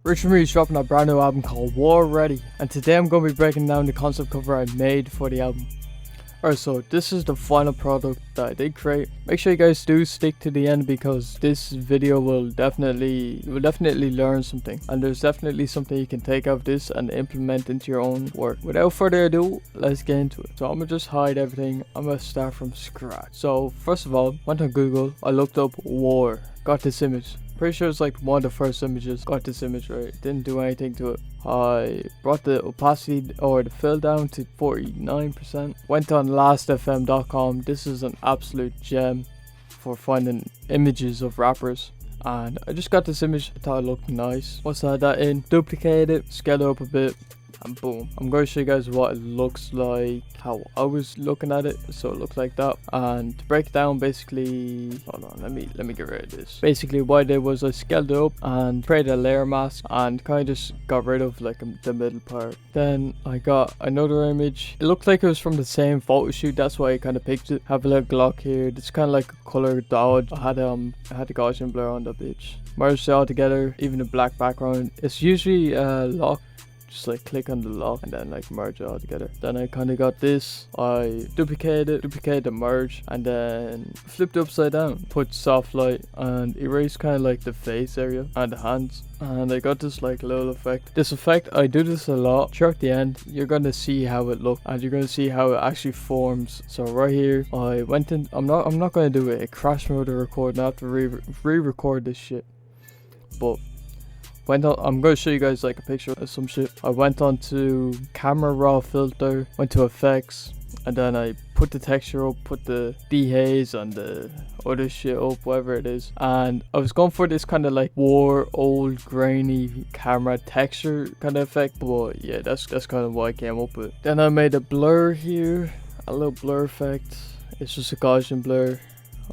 Amiri is dropping a brand new album called War Ready, and today I'm going to be breaking down the concept cover I made for the album. Alright, so this is the final product that I did create. Make sure you guys do stick to the end because this video will definitely learn something, and there's definitely something you can take out of this and implement into your own work. Without further ado, let's get into it. So I'm gonna just hide everything. I'm gonna start from scratch. So first of all, went on Google, I looked up war, got this image. Pretty sure it's like one of the first images. Got this image right, didn't do anything to it. I brought the opacity or the fill down to 49%. Went on lastfm.com. This is an absolute gem for finding images of rappers. And I just got this image, I thought it looked nice. Once I had that in, duplicate it, scale it up a bit, and boom. I'm going to show you guys what it looks like, how I was looking at it. So it looked like that. And to break it down, basically, hold on, let me get rid of this. Basically what I did was I scaled it up and created a layer mask and kind of just got rid of like the middle part. Then I got another image. It looked like it was from the same photo shoot, that's why I kind of picked it. Have a little glock here. It's kind of like a color dodge. I had the Gaussian blur on the bitch. Merged it all together, even the black background. It's usually locked. Just like click on the lock and then like merge it all together. Then I kind of got this. I duplicated the merge and then flipped it upside down. Put soft light and erased kind of like the face area and the hands. And I got this like little effect. This effect, I do this a lot. Sure, at the end, you're going to see how it looks and you're going to see how it actually forms. So right here, I went in. I'm not going to do it. It crash mode to record. I have to re-record this shit. But I'm going to show you guys like a picture of some shit. I went on to camera raw filter, went to effects, and then I put the texture up, put the dehaze and the other shit up, whatever it is. And I was going for this kind of like war, old, grainy camera texture kind of effect. But yeah, that's kind of what I came up with. Then I made a blur here, a little blur effect. It's just a Gaussian blur.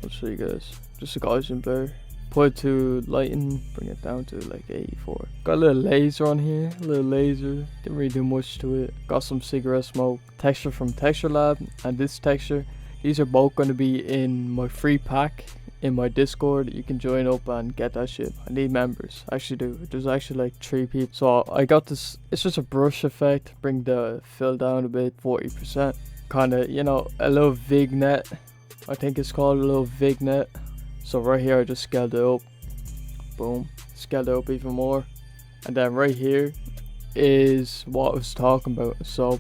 I'll show you guys. Just a Gaussian blur. Put it to lighten, bring it down to like 84. Got a little laser on here, a little laser. Didn't really do much to it. Got some cigarette smoke. Texture from Texture Lab and this texture. These are both going to be in my free pack in my Discord. You can join up and get that shit. I need members. I actually do. There's actually like 3 people. So I got this. It's just a brush effect. Bring the fill down a bit, 40%. Kind of, you know, a little vignette. I think it's called a little vignette. So right here I just scaled it up, boom, scaled it up even more, and then right here is what I was talking about. So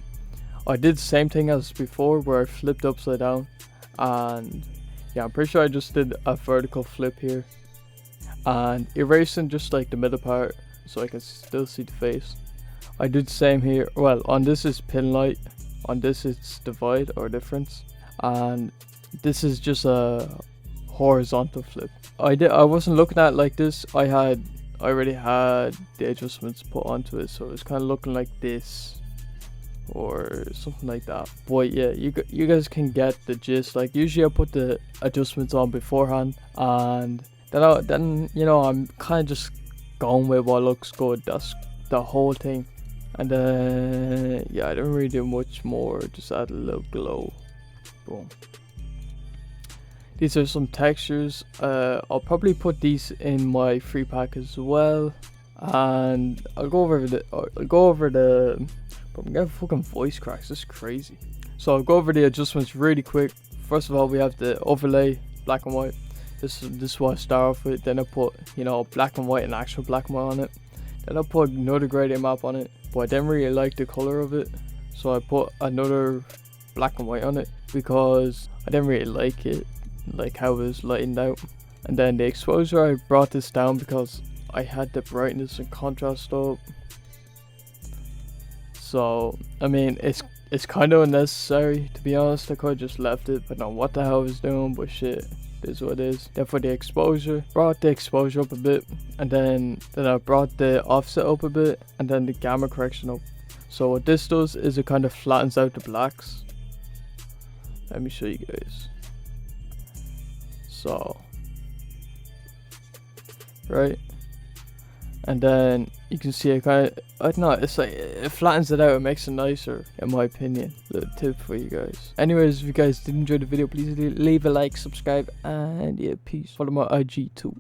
I did the same thing as before where I flipped upside down, and yeah, I'm pretty sure I just did a vertical flip here and erasing just like the middle part so I can still see the face. I did the same here. Well, on this is pin light, on this it's divide or difference, and this is just a horizontal flip. I wasn't looking at it like this. I already had the adjustments put onto it, so it was kind of looking like this or something like that. But yeah, you guys can get the gist. Like usually I put the adjustments on beforehand, and then you know, I'm kind of just going with what looks good. That's the whole thing. And then yeah, I didn't really do much more, just add a little glow. Boom. These are some textures. I'll probably put these in my free pack as well, and I'll go over the. But I'm getting fucking voice cracks. This is crazy. So I'll go over the adjustments really quick. First of all, we have the overlay, black and white. This is what I start off with. Then I put, you know, black and white and actual black and white on it. Then I put another gradient map on it, but I didn't really like the color of it, so I put another black and white on it because I didn't really like it, like how it was lightened out. And then the exposure, I brought this down because I had the brightness and contrast up. So I mean, it's kind of unnecessary, to be honest. I could have just left it, but not what the hell I was doing, but shit, it is what it is. Then for the exposure, brought the exposure up a bit, and then I brought the offset up a bit, and then the gamma correction up. So what this does is it kind of flattens out the blacks. Let me show you guys. So right, and then you can see it kind of, I don't know, it's like it flattens it out, it makes it nicer in my opinion. Little tip for you guys. Anyways, if you guys did enjoy the video, please leave a like, subscribe, and yeah, peace. Follow my IG too.